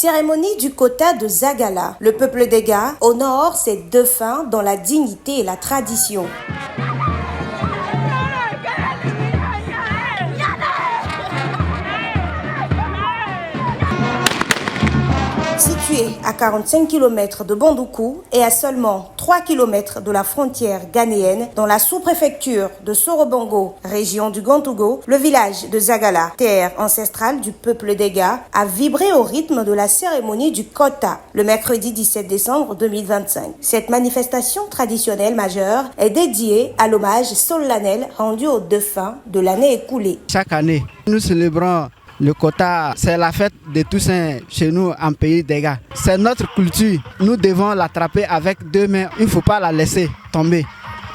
Cérémonie du quota de Zagala. Le peuple d'Ega honore ses défunts dans la dignité et la tradition. Situé à 45 km de Bandoukou et à seulement 3 km de la frontière ghanéenne, dans la sous-préfecture de Sorobango, région du Gantougo, le village de Zagala, terre ancestrale du peuple d'Ega, a vibré au rythme de la cérémonie du quota, le mercredi 17 décembre 2025. Cette manifestation traditionnelle majeure est dédiée à l'hommage solennel rendu aux défunts de l'année écoulée. Chaque année, nous célébrons le quota, c'est la fête de Toussaint chez nous en pays d'Ega. C'est notre culture. Nous devons l'attraper avec deux mains. Il ne faut pas la laisser tomber.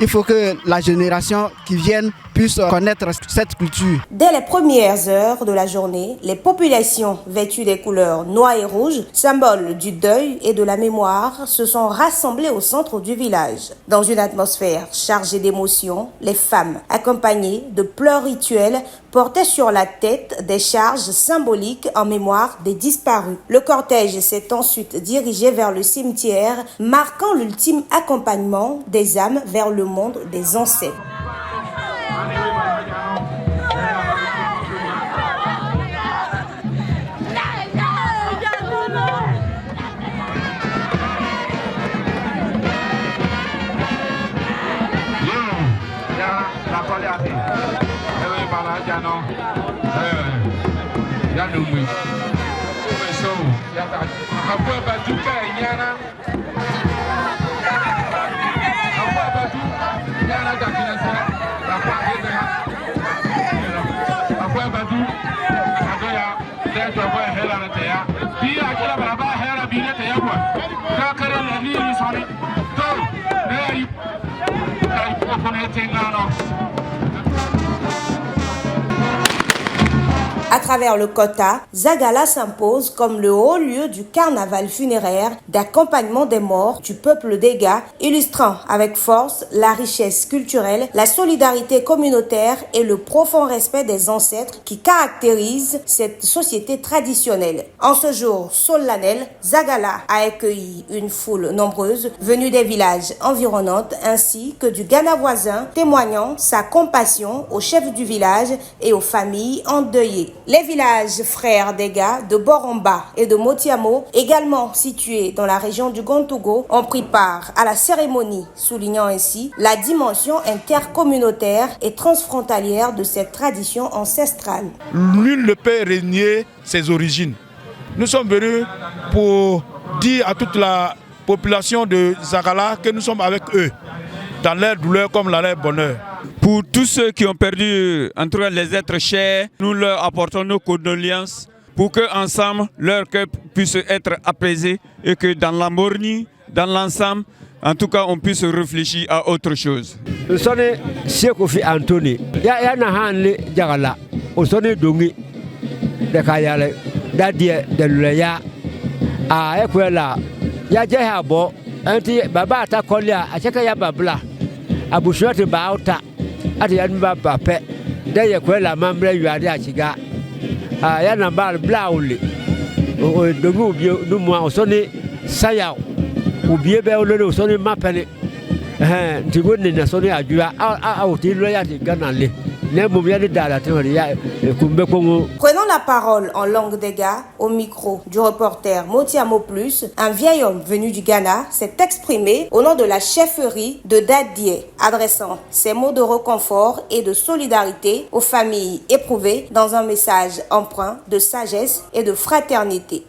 Il faut que la génération qui vienne puisse connaître cette culture. Dès les premières heures de la journée, les populations vêtues des couleurs noires et rouges, symboles du deuil et de la mémoire, se sont rassemblées au centre du village. Dans une atmosphère chargée d'émotions, les femmes, accompagnées de pleurs rituels, portaient sur la tête des charges symboliques en mémoire des disparus. Le cortège s'est ensuite dirigé vers le cimetière, marquant l'ultime accompagnement des âmes vers le monde des ancêtres. À travers le quota, Zagala s'impose comme le haut lieu du carnaval funéraire d'accompagnement des morts du peuple d'Ega, illustrant avec force la richesse culturelle, la solidarité communautaire et le profond respect des ancêtres qui caractérisent cette société traditionnelle. En ce jour solennel, Zagala a accueilli une foule nombreuse venue des villages environnants ainsi que du Ghana voisin, témoignant sa compassion aux chefs du village et aux familles endeuillées. Les villages frères d'Ega, de Boromba et de Motiamo, également situés dans la région du Gantougo, ont pris part à la cérémonie, soulignant ainsi la dimension intercommunautaire et transfrontalière de cette tradition ancestrale. Nul ne peut renier ses origines. Nous sommes venus pour dire à toute la population de Zagala que nous sommes avec eux, dans leur douleur comme dans leur bonheur. Pour tous ceux qui ont perdu, en tout cas les êtres chers, nous leur apportons nos condoléances pour qu'ensemble, leur cœur puisse être apaisé et que dans l'harmonie, dans l'ensemble, en tout cas, on puisse réfléchir à autre chose. Nous sommes Kofi Anthony. Ya na hanle jagala. Nous sommes dongi de kayale dadie de luya. Ah ekwela. Ya jehabo anti baba ta kolia acheka ya babla. Abushwati baauta ati yanba bape deye kwela mamre yuade achiga ya nambal blauli o dogu bio dumwa osoni sayao ubie be olole osoni mapele ntigoni na soni ajua a ti lo ya ti ganale. Prenant la parole en langue d'Ega, au micro du reporter Motiamo Plus, un vieil homme venu du Ghana s'est exprimé au nom de la chefferie de Dadie, adressant ses mots de réconfort et de solidarité aux familles éprouvées dans un message empreint de sagesse et de fraternité.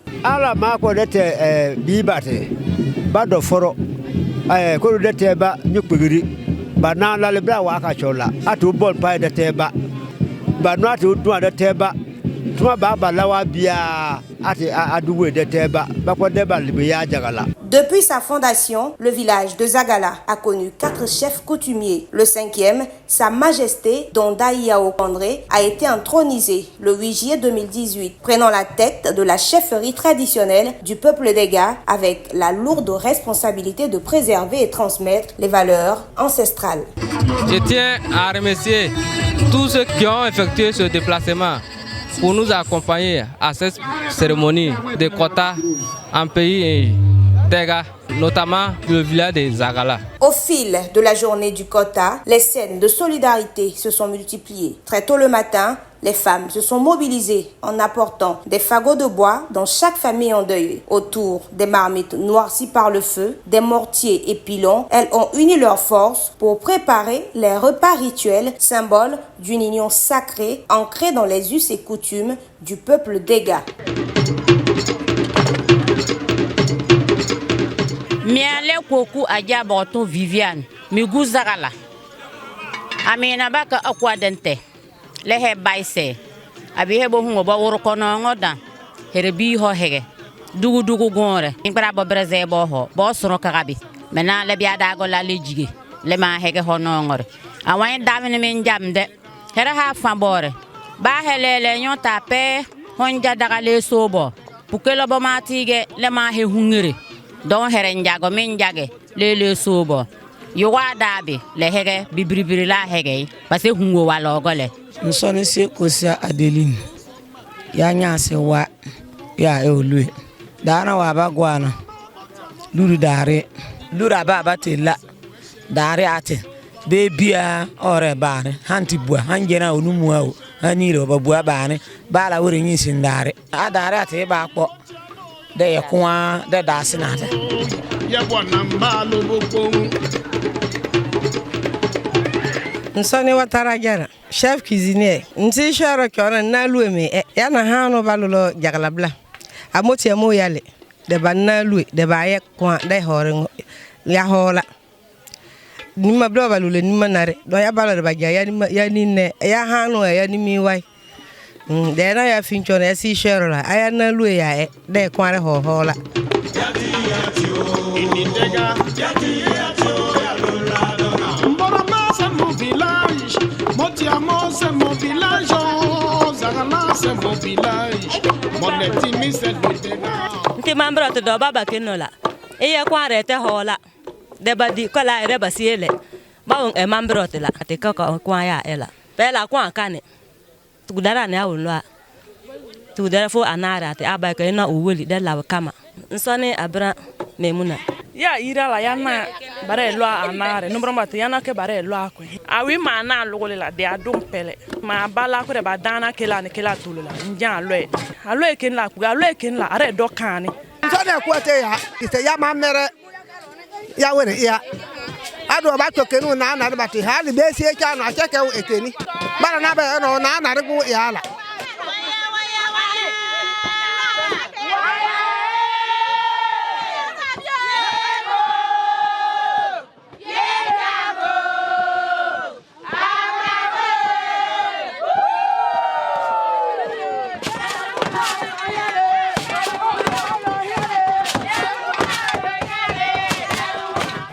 Banana le bla waka chola atu bol pa de teba banwa atu dua de teba tuma baba lawa bia ati aduwe de teba bakwa deba libiya jagala. Depuis sa fondation, le village de Zagala a connu 4 chefs coutumiers. Le 5e, Sa Majesté Donda Yao André, a été intronisé le 8 juillet 2018, prenant la tête de la chefferie traditionnelle du peuple d'Ega avec la lourde responsabilité de préserver et transmettre les valeurs ancestrales. Je tiens à remercier tous ceux qui ont effectué ce déplacement pour nous accompagner à cette cérémonie de quota en pays Dega, notamment le village de Zagala. Au fil de la journée du quota, les scènes de solidarité se sont multipliées. Très tôt le matin, les femmes se sont mobilisées en apportant des fagots de bois dans chaque famille endeuillée. Autour des marmites noircies par le feu, des mortiers et pilons, elles ont uni leurs forces pour préparer les repas rituels, symbole d'une union sacrée ancrée dans les us et coutumes du peuple Dega. Miale koku aja boto Viviane migu Zagala amina baka akwa dente lehe baise abi hebo hungo ba woro kono ngoda herbi ho hege dugu gore impara bo breze bo ho bo soro kagabi mena le biya dago la lejige le ma hege ho no ngore awan damene men jamde hera ha fambore ba helele nyon tape honja daga le sobo pukelo bo matige le ma he hungere don heren jago min jage lele sobo yowa dabe le hege bibribiri la hege parce hungo wala gole nsone se kosia Adeline ya nya se wa ya eolue dana wa bagwana luru dare lura baba tela dare ate be bia ore bare hanti bua hanjena onumu awo aniro babua bane bala wori nyin sindare adare ate ba kpo de yakwa de dasinata ya bwana mbalo bokon nsone watara jara chef cuisinier nti shara kora na lueme ya na hanu balulo jagalabla amoti amo yale de banna lue de baye kwa de hore ya hola nima blo balule nima nare do ya balore baja ya ninne ya hanu ya nimi wai de na ya fincho na si shara la aya na lue ya de kwa re hola Motiamo c'est mon village, Zagala c'est mon village, mon etimi c'est le Dega. Nti mambra to do baba kenola. Eye kwa rete hola. De badi kola ere basiele. Bawon e mambra to la. Ate ka kwa ya ela. Pela kwa kane. Tugudara na awulwa. Tugudara fo anara ate aba ka na uweli de la kama. Nsone abra memuna. Ya ira la yana bare lo anare no bromba yana ke bare lo akwe awi ma na lugole la de adum pele ma bala ko de badana kela ne kela tulula njan alo e ken la are do kani so na ku ate ya ite ya ma mere ya were ya ado ba to kenu na na ba ti ha li be si e cha na che ke ekeni bara na ba no na na ru ya la.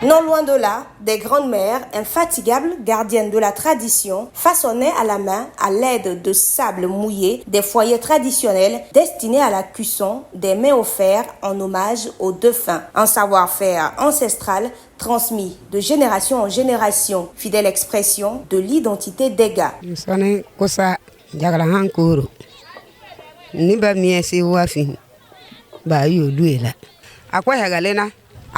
Non loin de là, des grandes-mères infatigables, gardiennes de la tradition, façonnaient à la main, à l'aide de sable mouillé, des foyers traditionnels destinés à la cuisson des mets offerts en hommage aux défunts. Un savoir-faire ancestral transmis de génération en génération, fidèle expression de l'identité Dega.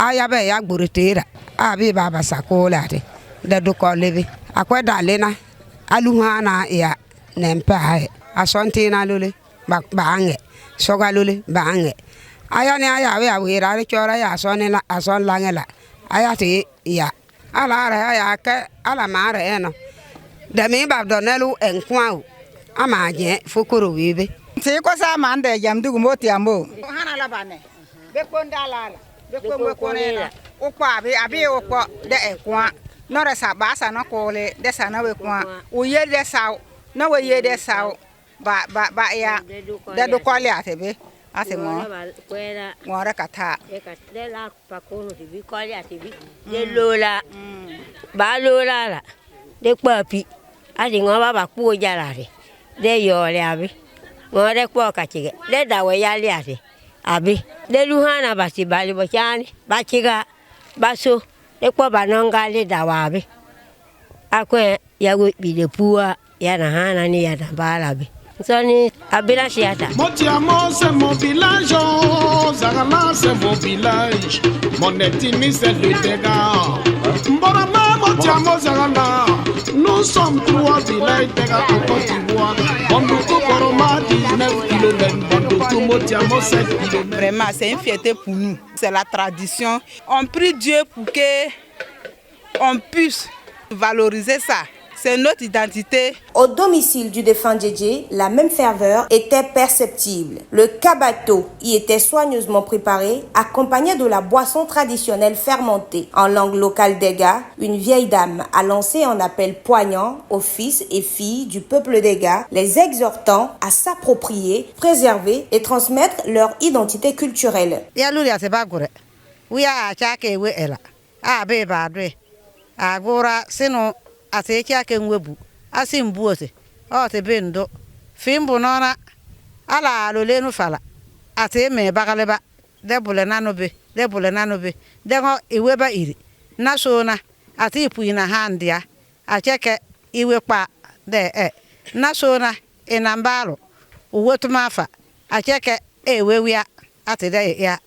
Ayabe ya gburitera abi baba sakolate da duko lebe akweda lena aluhana ya nempa asontina lule baange soga lule baange ayani ayawe awira ri chora ya sonila ason langela ayati ya ala ra ya ke ala mare eno da mi bab donelu enkwa amaje fukuru wibe ti ko sa mande jamdu moti ambo hana labane be pondala Bekwe konela ukwa abi ukwa de ekwa no resa basa no kole de sana we kwa uye de saw no we ye de saw ba ya de do kole atebe ase mo ngora kata de la pa kono bi kole atebe de lola ba lola la de papi adi ngwa ba ku jalare de yole abi ngore kwa kachige de dawe yali ate abi de luhana basi bali bochani bachiga baso de kwa banonga le dawabe akwe yago bide puwa yana hana ni yana balabe Soni Abila Chiata. Motiamo c'est mon village, oh, Zagala c'est mon village. Mon ethnie c'est le dégât. Mborama, Motiamo, Zagala. Nous sommes 3 villages dégâts en Côte d'Ivoire. Bondoukou, Boroma, 19 km. Bondoukou, Motiamo, 7 km. Vraiment, c'est une fierté pour nous. C'est la tradition. On prie Dieu pour que on puisse valoriser ça. C'est notre identité. Au domicile du défunt Djedje, la même ferveur était perceptible. Le kabato y était soigneusement préparé, accompagné de la boisson traditionnelle fermentée. En langue locale d'Ega, une vieille dame a lancé un appel poignant aux fils et filles du peuple d'Ega, les exhortant à s'approprier, préserver et transmettre leur identité culturelle. Ate kyake nwebu asimbuote te bendo fimbu nona ala lolenu fala ate me bagaleba debule nanobe dengo iweba iri nasona ate ipuina handia acheke iwe pa de nasona enambalo uwotumafa acheke ewewia ate de ya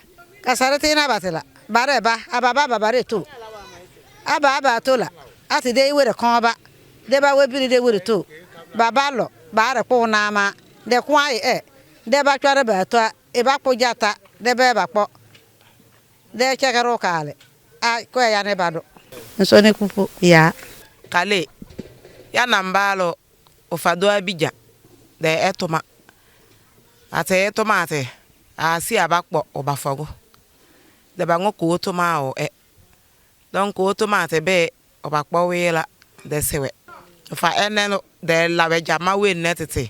kasarete na batela bareba ababa baretu aba tola ati de iwe de konba de ba we biri de we to baba lo ba re po na ma de kwa de ba tware ba to e ba po jata de be ba po de chegaro kale ko ya ne bado nso ne kupo ya kale ya na mbalo ofado abija de etoma ate etoma ate asi abakpo obafogo de ba ngoko otoma o donc otoma ate be obakpo wela de sewe fa eneno de lawe jama we netete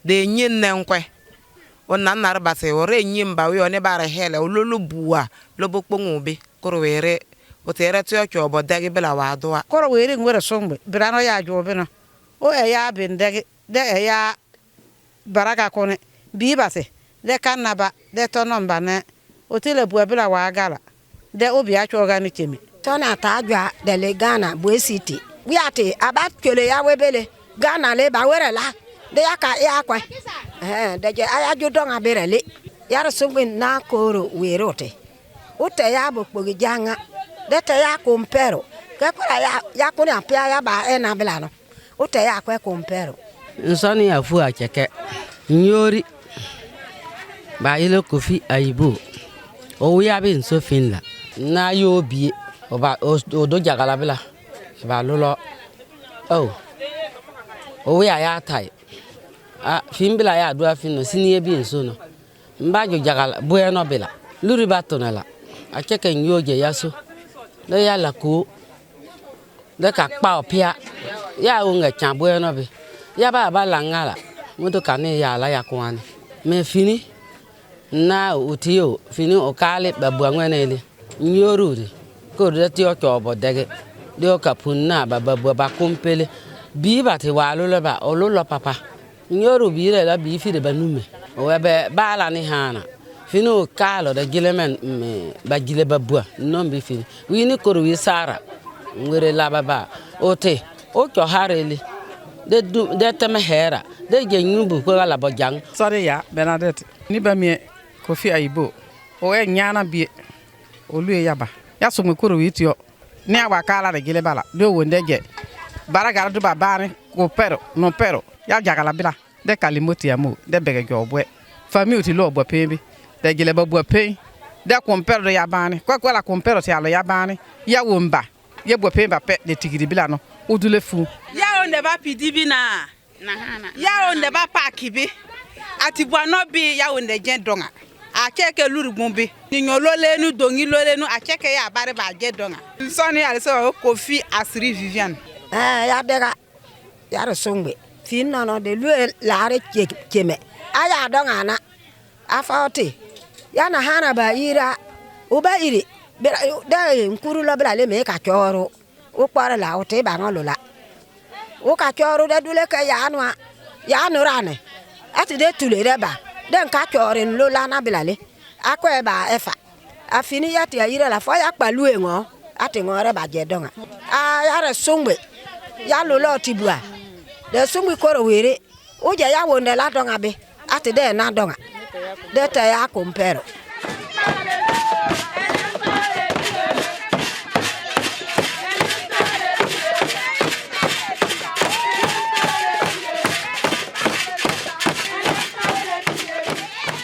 de nyin nenkwe wonna narbase ore nyimba we one bare hele olulu buwa lobokpo ngube korowere otere tyo kyobo dagi bela wadoa korowere ngwere songbe birano ya jobe no o ya bindegi de ya baraka kone bibase de kanaba de tonomba ne otele buwa bela wagala de obi acho organikemi Tona tajwa de le Ghana Bwe City. Wiate abat kele ya webele Ghana le ba were la de yaka ya kwa. De je aya jodonga berele. Yar sungin na koro werote. Ute ya bokpogi janga. De te ya kompero. Ke kwa ya kuni apia ya ba na belano. Ute ya kwa kompero. Nsoni ya fu acheke. Nyori. Ba ile Kofi Ayibo. O ya bi nso finla. Na yo bi odo jagala bila ba lolo we ya tai fimbila ya do afino sinie bi nso no mba jo jagala bueno bila luri batonela akeke nyoje yaso le ya la ko de ka pa opia ya unga cha bueno bi ya ba la ngala moto kane ya la ya kwani me fini na utio fini okale babu anwenele nyoruri ko de ti o chobo dege de o kapuna baba ba kompele bi ba ti wa lo ba o lo papa nyoru bi le la bi fi de banume o be ba la ni hana fino kalo de gilemen ba gile babua non bi fi wi ni ko wi sara ngere la baba o te o cho harele de teme hera de je nyubu ko la bojang sore ya Bernadette ni ba mi Kofi Ayibo o nyana bi olu yaba ya so mekoro witio ne awakala de gile bala do wondeje baragara do babane ko pero no pero ya jagala bila de kalimoti amu de bege jobwe famille ti lo obo pembi de gile babwa pe de kompero de yabane kwa la kompero ti alo yabane ya womba ye bo pemba pe de tigiri bila no odule fu ya onde ba pidibi na hana ya onde ba pakibi ati bwa no bi ya onde jen donga akeke luru gumbi ninyolo lenu dongi lolenu akeke ya bare ba je donga nsoni ale so Kofi Asri Viviane ya dega ya resongbe fin no de lu laare keme aya donga na afauti ya na hana ba ira uba iri de nkuru lo bla le me ka choro o kwara la o te ba ngolola o ka choro de dule ke ya no rane ati de tule de ba den ka chorin lo la na bilale akwe ba efa afini ya ti ayire la fo ya palu enwo ati ngore ba je donga ya re sungbe ya lo lo tibua de sungbe koro were Uja ya wonde la donga be. Ati de na donga. De te ya compare.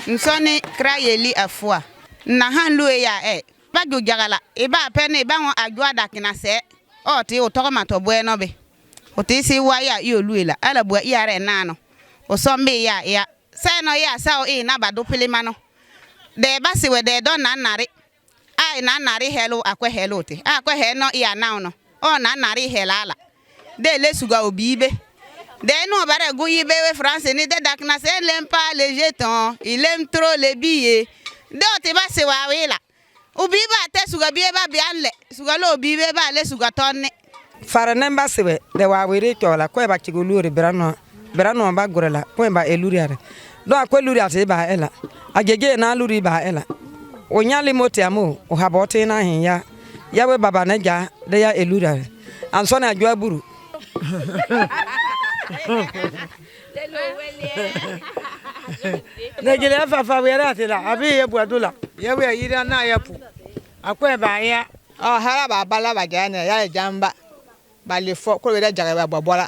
Nsoni krayeli afua. Na han lu ya ba ju jagala e ba pene ba won adwa dakina se o ti o to ma to bueno be o ti si wa ya yo luela ala bua ya re na no o so mbe ya se no ya sa o na ba do pilima no de ba si we de don na nare ai na nare hello akwe hello ti akwe he no ya na no o na nare helala de le suga obibe de no bare gu yibe we France ni de dakina se l'aime pas les jetons il aime trop les billets de o ti ba si wa wela ubiba te suga bieba bianle suga lo bibe ba le suga tonne fara nemba sibe de wa wiri chola ko ba chiguluri berano ba gorela ko ba eluri are do akwe luri ate ba ela agege na luri ba ela onyali moti amu o haboti na hin ya we baba na ja de ya eluri are anso na adwa buru Negele fa wera tela abi ye buadula ye we yira na ya pu akwe ba ya hara ba bala ba jana ya jamba ba le fo ko we da jaga ba bobola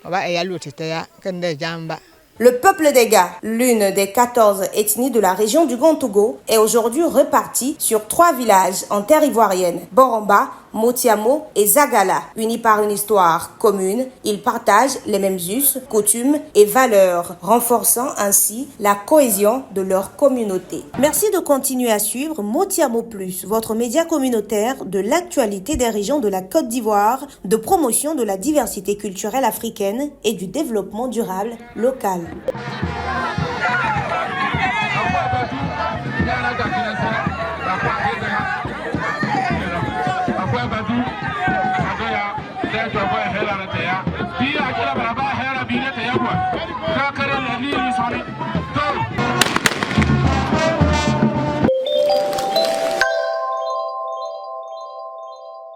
ba ya lutete ya kende jamba. Le peuple Dega, l'une des 14 ethnies de la région du Grand Togo, est aujourd'hui repartie sur 3 villages en terre ivoirienne, Boromba, Motiamo et Zagala. Unis par une histoire commune, ils partagent les mêmes us, coutumes et valeurs, renforçant ainsi la cohésion de leur communauté. Merci de continuer à suivre Motiamo Plus, votre média communautaire de l'actualité des régions de la Côte d'Ivoire, de promotion de la diversité culturelle africaine et du développement durable local. Dia